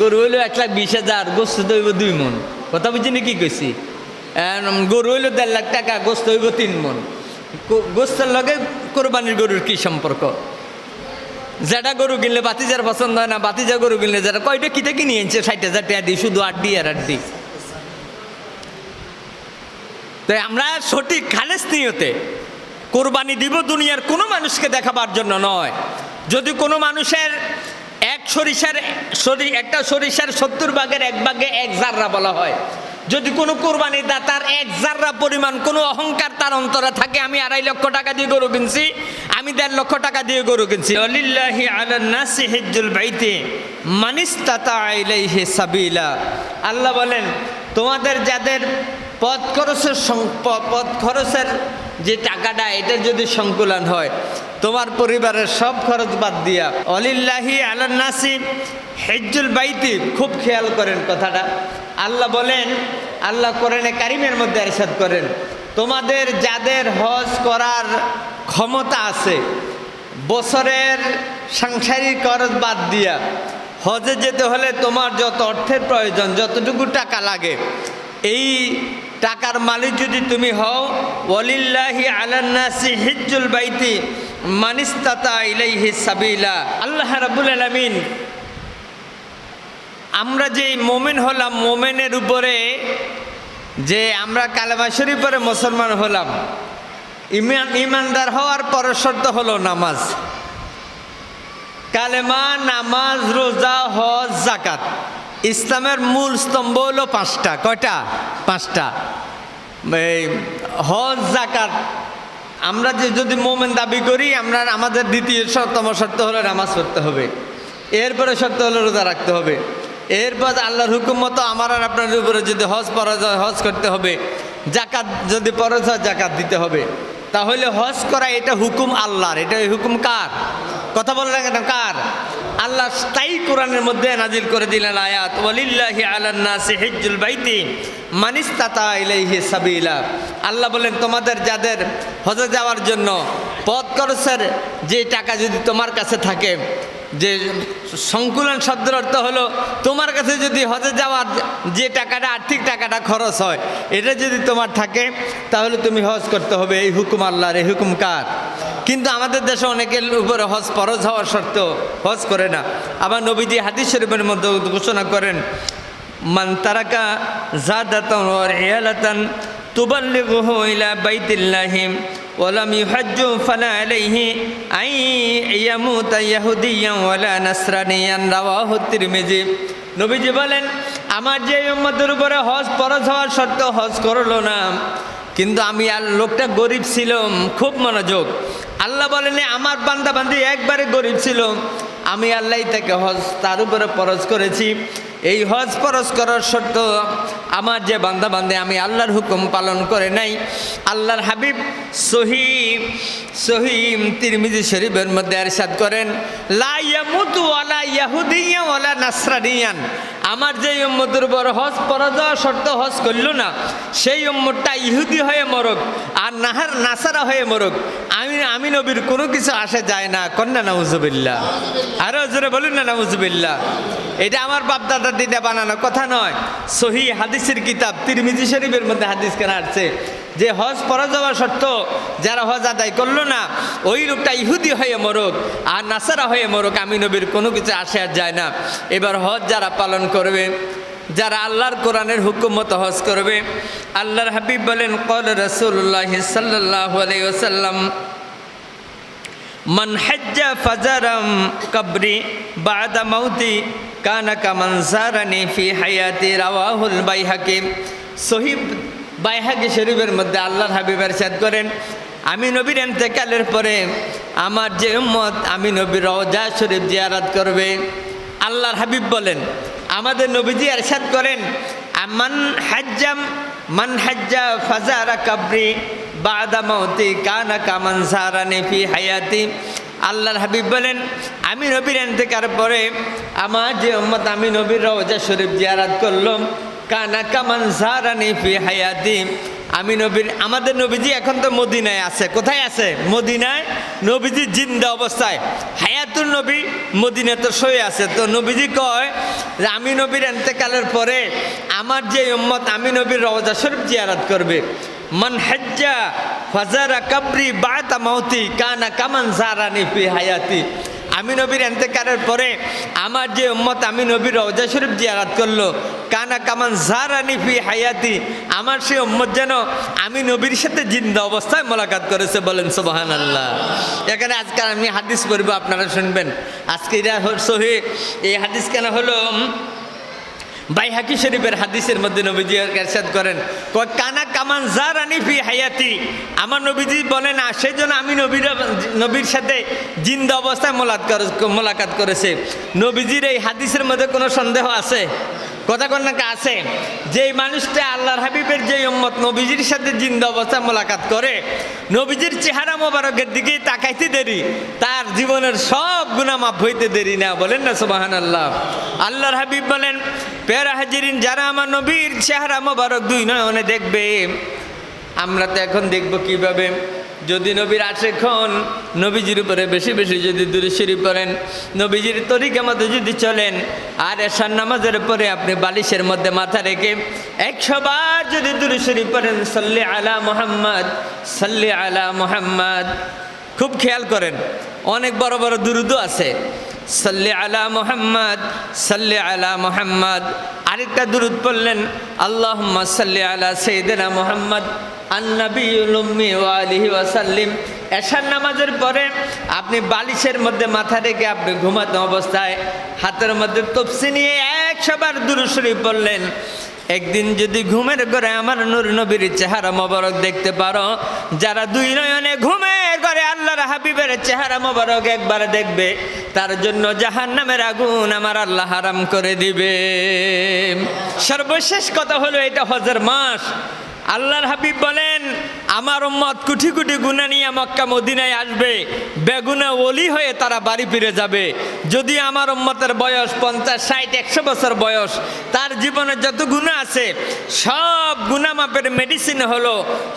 গরু হইলো 1,20,000, গোস্ত হইব 2 মন। কথা বুঝছি না কি কইছি? গরু হইলো 1.5 লাখ টাকা, গোস্ত হইব 3 মন। গোস্তের লগে কোরবানির গরুর কি সম্পর্ক? যেটা গরু কিনলে বাতিজার পছন্দ হয় না, বাতিজা গরু কিনলে যেটা কয়টা কিতে কিনে এনেছে 60,000 টাকা দিয়ে, শুধু 8 আর 8 দিই। তাই আমরা সঠিক খালেস নিয়তে কোরবানি দিব, দুনিয়ার কোনো মানুষকে দেখাবার জন্য নয়। যদি কোনো মানুষের একটা সরিষার 70 ভাগের 1 ভাগে 1 জাররা বলা হয়, যদি কোনো কোরবানি দাতার 1 জাররা পরিমাণ কোনো অহংকার তার অন্তরে থাকে, আমি 2.5 লক্ষ টাকা দিয়ে গরু কিনছি, আমি 1.5 লক্ষ টাকা দিয়ে গরু কিনছি। ওয়ালিল্লাহি আলান নাসি হিজ্জুল বাইতি মান ইসতাতা ইলাইহি সাবিলা। আল্লাহ বলেন, তোমাদের যাদের পথ খরচের যে টাকাটা, এটা যদি সংকুলন হয়, তোমার পরিবারের সব খরচ বাদ দিয়া, ওয়ালিল্লাহি আলান নাসি হিজ্জুল বাইতি, খুব খেয়াল করেন কথাটা। আল্লাহ বলেন, আল্লাহ কোরআনে কারিমের মধ্যে ইরশাদ করেন, তোমাদের যাদের হজ করার ক্ষমতা আছে, বছরের সাংসারিক খরচ বাদ দিয়া হজে যেতে হলে তোমার যত অর্থের প্রয়োজন, যতটুকু টাকা লাগে, এই টাকার মালিক যদি তুমি হও, ওয়ালিল্লাহি আলান নাসি হিজ্জুল বাইতি মান ইসতাতা ইলাইহি সাবিলা। আল্লাহ রাব্বুল আলামিন, আমরা যে মোমেন হলাম, মোমেনের উপরে যে আমরা কালেমা শরীফ পড়ে মুসলমান হলাম, ইমানদার হওয়ার পরের শর্ত হলো নামাজ। কালেমা, নামাজ, রোজা, হজ, যাকাত। ইসলামের মূল স্তম্ভ হলো 5টা। কয়টা? 5টা। এই হজ, যাকাত। আমরা যে যদি মোমেন দাবি করি, আমাদের দ্বিতীয় শর্ত হলো নামাজ পড়তে হবে, এরপরে শর্ত হলো রোজা রাখতে হবে, এরপর আল্লাহর হুকুম মতো আমার আর আপনার উপরে যদি হজ ফরজ হয় হজ করতে হবে, যাকাত যদি ফরজ হয় যাকাত দিতে হবে। তাহলে হজ করা এটা হুকুম আল্লাহর। এটা হুকুম কার? কথা বললেন কেন? কার? আল্লাহ তাই কোরআনের মধ্যে নাজিল করে দিলেন আয়াত, ওয়ালিল্লাহি আলান নাসি হিজ্জুল বাইতি মান ইসতাতা ইলাইহি সাবিলা। আল্লাহ বলেন, তোমাদের যাদের হজে যাওয়ার জন্য পথ খরচের যে টাকা যদি তোমার কাছে থাকে, যে সংকুলন শব্দের অর্থ হলো তোমার কাছে যদি হজে যাওয়ার যে টাকাটা, আর্থিক টাকাটা খরচ হয়, এটা যদি তোমার থাকে, তাহলে তুমি হজ করতে হবে। এই হুকুম আল্লাহর। এই হুকুম কার? কিন্তু আমাদের দেশে অনেকের উপরে হজ ফরজ হওয়ার সত্ত্বেও হজ করে না। আবার নবীজি হাদিস শরীফের মধ্যে ঘোষণা করেন, মান তারাকা যাদাতান ওয়া রিয়ালাতান তুবাল্লিগুহু ইলা বাইতিল্লাহি ওয়ালাম ইউহাজ্জু ফালা আলাইহি আই ইয়ামুতা ইয়াহুদিয়ান ওয়ালা নাসরানিয়ান। রাওয়াহু তিরমিজি। নবীজি বলেন, আমার যে উম্মতের উপরে হজ ফরজ হওয়ার সত্ত্বেও হজ করলো না, কিন্তু আমি লোকটা গরিব ছিল, খুব মনোযোগ। আল্লাহ বলেন, আমার বান্দা বান্দি একবারে গরিব ছিল, আমি আল্লাহ তাকে হজ তার উপরে ফরজ করেছি। এই হজ ফরজ করার শর্ত আমার যে বান্দা বান্দে আমি আল্লাহর হুকুম পালন করে নাই। আল্লাহর হাবিব সহিহ তিরমিজি শরীফের মধ্যে ইরশাদ করেন, লা ইয়ামুতু ওয়ালা ইয়াহুদিয়ান ওয়ালা নাসরানিয়ান। আমার যে উম্মতের উপর হজ ফরজ হওয়ার শর্ত হজ করল না, সেই উম্মতটা ইহুদি হয়ে মরক আর নাসারা হয়ে মরক, আমি নবীর কোনো কিছু আসে যায় না। কন্যা নাউজুবিল্লাহ। আরো জোরে বলুন না নাউজুবিল্লাহ। এটা আমার বাপদাদার দিদা বানানো কথা নয়, সহিহ হাদিসের কিতাব তিরমিজি শরীফের মধ্যে হাদিস কেনা আসছে যে হজ ফরজ হওয়া সত্ত্বেও যারা হজ আদায় করলো না, ওই লোকটা ইহুদি হয়ে মরুক আর নাসারা হয়ে মরুক, আমি নবীর কোনো কিছু আসে আর যায় না। এবার হজ যারা পালন করবে, যারা আল্লাহর কোরআনের হুকুম মতো হজ করবে, আল্লাহর হাবিব বলেন, ক্বাল রাসূলুল্লাহ সাল্লাল্লাহু আলাইহি ওয়াসাল্লাম, মান হাজ্জা ফাজারাম কবরি বাদা মাউতি কানা কামান যারানি ফি হায়াতি। রাওয়াহুল বাইহাকি। সহিহ বাইহাকি শরীফের মধ্যে আল্লাহর হাবিব ইরশাদ করেন, আমি নবীর ইন্তেকালের পরে আমার যে উম্মত আমি নবীর রওজা শরীফ জিয়ারত করবে। আল্লাহর হাবিব বলেন, আমাদের নবীজি ইরশাদ করেন, মান হাজ্জা ফাজারা কবরি বাদা মাউতি কানা কামান যারানি ফি হায়াতি। আল্লাহর হাবিব বলেন, আমি নবীর ইন্তেকালের পরে আমার যে উম্মত আমি নবীর রওজা শরীফ জিয়ারত করলাম, কানা কামান যারানি ফি হায়াতি, আমি নবীর, আমাদের নবীজি এখন তো মদিনায় আছে। কোথায় আছে? মদিনায়। নবীজি জিন্দা অবস্থায়, হায়াতুল নবী মদিনাতে শুয়ে আছে। তো নবীজি কয় যে আমি নবীর ইন্তেকালের পরে আমার যে উম্মত আমি নবীর রওজা শরীফ জিয়ারত করবে, মান হাজ্জা ফাজারা কাবরি বা'দা মাউতি কানা কামান জারানি ফি হায়াতি। আমি নবীর ইন্তেকালের পরে আমার যে উম্মত আমি নবীর রওজা শরীফ জিয়ারত করলো, কানা কামান জারানি ফি হায়াতি, আমার সেই উম্মত যেন আমি নবীর সাথে জিন্দা অবস্থায় মোলাকাত করেছে। বলেন সুবহানাল্লাহ। এখানে আজকে আমি হাদিস পড়বো, আপনারা শুনবেন। আজকে এটা সহি এই হাদিস কেন হলো, বাইহাকি শরীফের হাদিসের মধ্যে নবীজি ইরশাদ করেন, কানা কামান জারানি ফি হায়াতি, আমার নবীজি বলেন সেই জন্য আমি নবীর সাথে জিন্দা অবস্থায় মোলাকাত করেছে। নবীজির এই হাদিসের মধ্যে কোনো সন্দেহ আছে? কথা কন্যাকে আছে যে মানুষটা আল্লাহর হাবিবের যে উম্মত নবীজির সাথে জিন্দা অবস্থায় মোলাকাত করে, নবীজির চেহারা মোবারকের দিকে তাকাইতে দেরি, তার জীবনের সব গুনাহ মাফ হইতে দেরি না। বলেন না সুবহানাল্লাহ। আল্লাহর হাবিব বলেন, প্যারা হাজিরিন, যারা আমার নবীর চেহারা মোবারক দুই নয়নে দেখবে, আমরা তো এখন দেখব কিভাবে? যদি নবীর আশেক হন, নবীজির উপরে বেশি বেশি যদি দুরূদ শরীফ পড়েন, নবীজির তরিকা মতো যদি চলেন, আর এশার নামাজের পরে আপনি বালিশের মধ্যে মাথা রেখে 100 বার যদি দুরূদ শরীফ পড়েন, সাল্লি আলা মুহাম্মদ, সাল্লি আলা মুহাম্মদ। খুব খেয়াল করেন, অনেক বড় বড় দুরূদও আছে, সাল্লি আলা মুহাম্মদ, সাল্লি আলা মুহাম্মদ। আরেকটা দুরূদ পড়লেন, আল্লাহুম্মা সাল্লি আলা সাইয়্যিদিনা মুহাম্মদ আন-নাবিয়্যুল উম্মি ওয়া আলিহি ওয়া সাল্লিম। এশার নামাজের পরে আপনি বালিশের মধ্যে মাথা রেখে আপনি ঘুমাতে অবস্থায় হাতের মধ্যে তফসি নিয়ে 100 বার দুরূদ শরীফ পড়লেন। একদিন যদি ঘুমের ঘরে আমার নূর নবীর চেহারা মোবারক দেখতে পারো, যারা দুই নয়নে ঘুমের ঘরে আল্লাহর হাবিবের চেহারা মোবারক একবার দেখবে, তার জন্য জাহান্নামের আগুন আমার আল্লাহ হারাম করে দিবে। সর্বশেষ কথা হলো, এটা হজের মাস। আল্লাহর হাবিব বলেন, আমার উম্মত কোটি কোটি গুনাহ নিয়ে মক্কা মদিনায় আসবে, বেগুনা ওলি হয়ে তারা বাড়ি ফিরে যাবে। যদি আমার উম্মতের বয়স 50, 60, 100 বছর বয়স, তার জীবনে যত গুনাহ আছে সব গুনাহ মাপের মেডিসিন হলো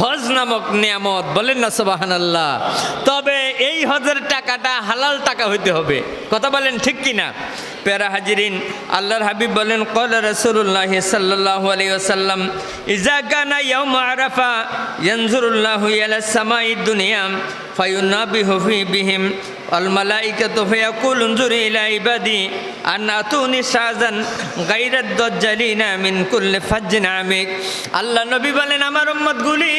হজ নামক নিয়ামত। বলেন না সুবহানাল্লাহ। তবে এই হজের টাকাটা হালাল টাকা হইতে হবে। কথা বলেন ঠিক কিনা? প্যারা হাজিরিন, আল্লাহর হাবিব বলেন, ক্বালা রাসূলুল্লাহ সাল্লাল্লাহু আলাইহি ওয়াসাল্লাম, ইযা কানা ইয়াউম আরাফা ইয়ানজুরুল্লাহু ইলাস সামাঈদ দুনিয়া ফায়ুনাবিহু ফি বিহিম আল মালাইকাতু ফায়াকুলু উনজুরু ইলা ইবাদি আন আতুনি শাযান গায়রাদ দাজ্জালিনা মিন কুল্লি ফাজ্জিন আমিক। আল্লাহ নবী বলেন, আমার উম্মতগুলি,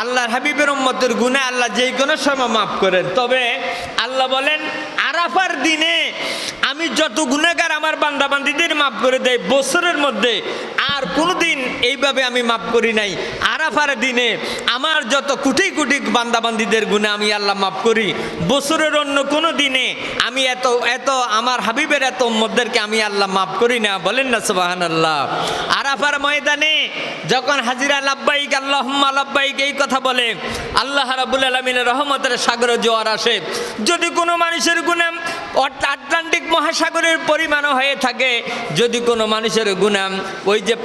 আল্লাহর হাবিবের উম্মতের গুনাহ আল্লাহ যে কোনো সময় মাফ করেন। তবে আল্লাহ বলেন, আরাফার দিনে আমি যত গুনাহগার আমার বান্দাবান্দিদের মাফ করে দেয়, বছরের মধ্যে আর কোনোদিন এইভাবে আমি মাফ করি নাই। আরাফার দিনে আমার যত কোটি কোটি বান্দাবান্দিদের গুনাহ আমি আল্লাহ মাফ করি, বছরের অন্য কোনো দিনে আমি এত আমার হাবিবের এত উম্মতদেরকে আমি আল্লাহ মাফ করি না। বলেন না সুবহানাল্লাহ। আরাফার ময়দানে যখন হাজিরা লাব্বাইক আল্লাহুম্মা লাব্বাইক এই কথা বলে, আল্লাহ রাব্বুল আলামিনের রহমতের সাগরে জোয়ার আসে। যদি কোনো মানুষের গুনাহ আটলান্টিক মহাসাগরের পরিমাণও হয়ে থাকে, যদি কোনো মানুষের গুনাহ ওই যে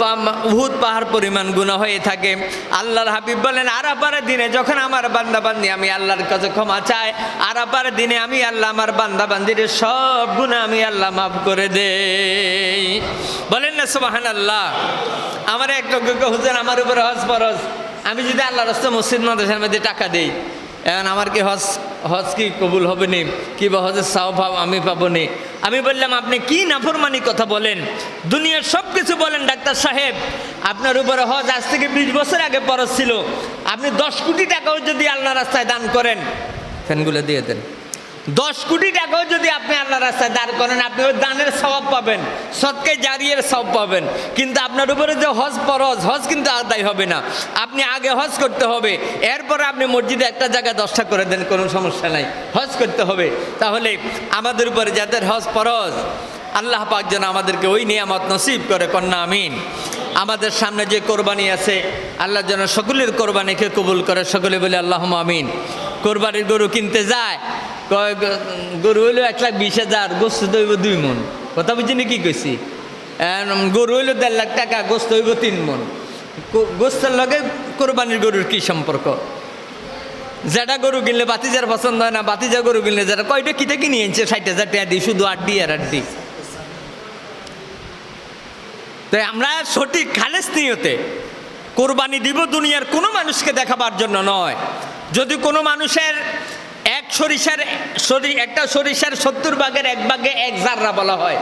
উহুদ পাহাড় পরিমাণ গুনাহ হয়ে থাকে, আল্লাহর হাবিব বলেন, আরাফার দিনে যখন আমার বান্দাবান্দি আমি আল্লাহর কাছে ক্ষমা চায়, আরাফার দিনে আমি আল্লাহ আমার বান্দাবান্দির সব গুনাহ আমি আল্লাহ মাফ করে দেই। বলেন না সুবহানাল্লাহ। আমার এক লোক হুজুর আমার উপরে হজ ফরজ, আমি যদি আল্লাহর রাস্তায় মসজিদ মাদ্রাসার মধ্যে টাকা দেই, এখন আমার কি হজ কি কবুল হবে নি, কি বা হজের সওয়াব আমি পাবো নি? আমি বললাম, আপনি কি নাফরমানি কথা বলেন? দুনিয়ার সব কিছু বলেন ডাক্তার সাহেব, আপনার উপরে হজ আজ থেকে 20 বছর আগে ফরজ ছিল। আপনি 10 কোটি টাকাও যদি আল্লাহর রাস্তায় দান করেন, ফ্যানগুলো দিয়ে দেন, 10 কোটি টাকাও যদি আপনি আল্লাহর রাস্তায় দান করেন, আপনি ওই দানের সওয়াব পাবেন, সদকায়ে জারিয়ার সওয়াব পাবেন। কিন্তু আপনার উপরে যে হজ ফরজ, হজ কিন্তু আদায় হবে না। আপনি আগে হজ করতে হবে, এরপরে আপনি মসজিদে একটা জায়গায় 10টা করে দেন, কোনো সমস্যা নাই, হজ করতে হবে। তাহলে আমাদের উপরে যাদের হজ ফরজ, আল্লাহ পাক যেন আমাদেরকে ওই নিয়ামত নসিব করে, কন্যা আমিন। আমাদের সামনে যে কোরবানি আছে, আল্লাহ যেন সকলের কোরবানিকে কবুল করে, সকলে বলে আল্লাহুম্মা আমিন। কোরবানির গরু কিনতে যায়, গরু হইলো 1,20,000, গোস্ত দইব 2 মণ। কথা বুঝিনি কি কইছি? গরু হইলো 1.5 লাখ টাকা, গোস্ত হইব 3 মণ। গোস্তের লগে কোরবানির গরুর কি সম্পর্ক? যেটা গরু কিনলে বাতিজার পছন্দ হয় না, বাতিজা গরু কিনলে যেটা কয়টা কিতে কিনে এনেছে 60,000 টাকা দিই, শুধু আড্ডি আর আড্ডি। তাই আমরা সঠিক খালেস নিয়তে কোরবানি দিব, দুনিয়ার কোনো মানুষকে দেখাবার জন্য নয়। যদি কোনো মানুষের একটা সরিষার 70 ভাগের 1 ভাগে 1 জাররা বলা হয়,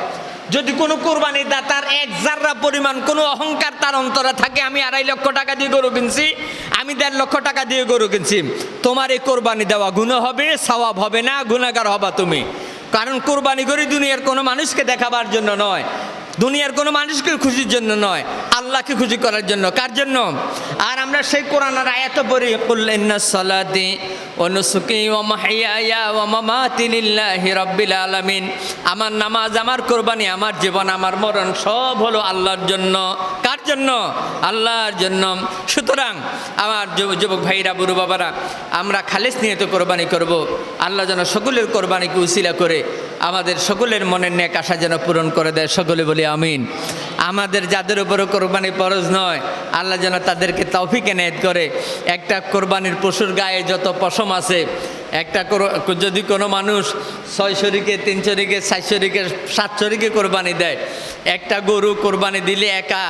যদি কোনো কোরবানি দাতার 1 জাররা পরিমাণ কোনো অহংকার তার অন্তরে থাকে, আমি 2.5 লক্ষ টাকা দিয়ে গরু কিনছি, আমি 1.5 লক্ষ টাকা দিয়ে গরু কিনছি, তোমার এই কোরবানি দেওয়া গুনাহ হবে, সওয়াব হবে না, গুনাহগার হবা তুমি। কারণ কোরবানি করি দুনিয়ার কোনো মানুষকে দেখাবার জন্য নয়, দুনিয়ার কোনো মানুষকে খুশির জন্য নয়, আল্লাহকে খুশি করার জন্য। কার জন্য? আর আমরা সেই কোরআনের আয়াত পড়ি, কুল ইন্নাস সালাতি ওয়া নুসুকি ওয়া মাহইয়ায়া ওয়া মামাতি লিল্লাহি রাব্বিল আলামিন। আমার নামাজ, আমার কোরবানি, আমার জীবন, আমার মরণ সব হলো আল্লাহর জন্য। কার জন্য? আল্লাহর জন্য। সুতরাং আমার যুবক ভাইরা, বুড়ো বাবারা, আমরা খালেস নিয়তে কোরবানি করব। আল্লাহ যেন সকলের কোরবানিকে উসিলা করে আমাদের সকলের মনের নেক আশা যেন পূরণ করে দেয়। সকলে বলি আমিন। আমাদের যাদের উপরে কোরবানি ফরজ নয়, আল্লাহ যেন তাদেরকে তৌফিক এনায়েত করে। একটা কোরবানির পশুর গায়ে যত পশম আছে, যদি কোনো মানুষ 6 শরীকে, 3 শরীকে, 4 শরীকে, 7 শরীকে কোরবানি দেয়, একটা গরু কোরবানি দিলে একা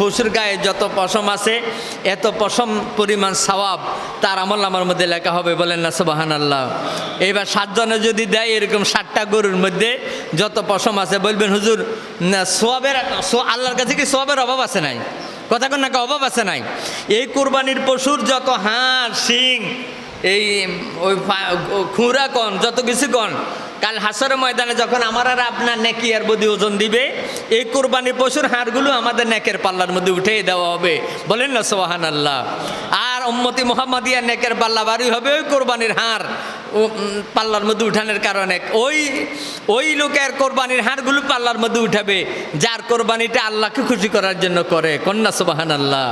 পশুর গায়ে যত পশম আছে, এত পশম পরিমাণ সওয়াব তার আমলনামার মধ্যে লেখা হবে। বলেন না সুবহানাল্লাহ। এইবার 7 জনে যদি দেয়, এরকম 7টা গরুর মধ্যে যত পশম আছে, বলবেন হুজুর সওয়াবের, আল্লাহর কাছে কি সওয়াবের অভাব আছে নাই? কথা কোন না, অভাব আছে নাই? এই কোরবানির পশুর যত হাড়, শিং, এই ওই খুঁড়া কন, যত কিছু কন, কাল হাসরের ময়দানে যখন আমার আর আপনার নেকি আর বদি ওজন দিবে, এই কোরবানির পশুর হাড়গুলো আমাদের নেকের পাল্লার মধ্যে উঠে দেওয়া হবে। বলেন না সুবহানাল্লাহ। আর উম্মতি মুহাম্মাদিয়ার নেকের পাল্লা বাড়ি হবে ওই কোরবানির হাড় পাল্লার মধ্যে উঠানোর কারণে। ওই লোকের কোরবানির হাড়গুলো পাল্লার মধ্যে উঠাবে যার কোরবানিটা আল্লাহকে খুশি করার জন্য করে। কন্যা সুবহানাল্লাহ।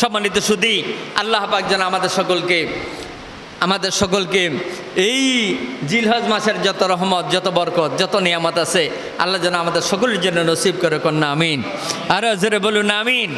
সম্মানিত সুধী, আল্লাহ পাক যেন আমাদের সকলকে এই জিলহজ মাসের যত রহমত, যত বরকত, যত নিয়ামত আছে, আল্লাহ যেন আমাদের সকলের জন্য নসিব করে। কন্যা আমিন। আরো জোরে বলুন আমিন।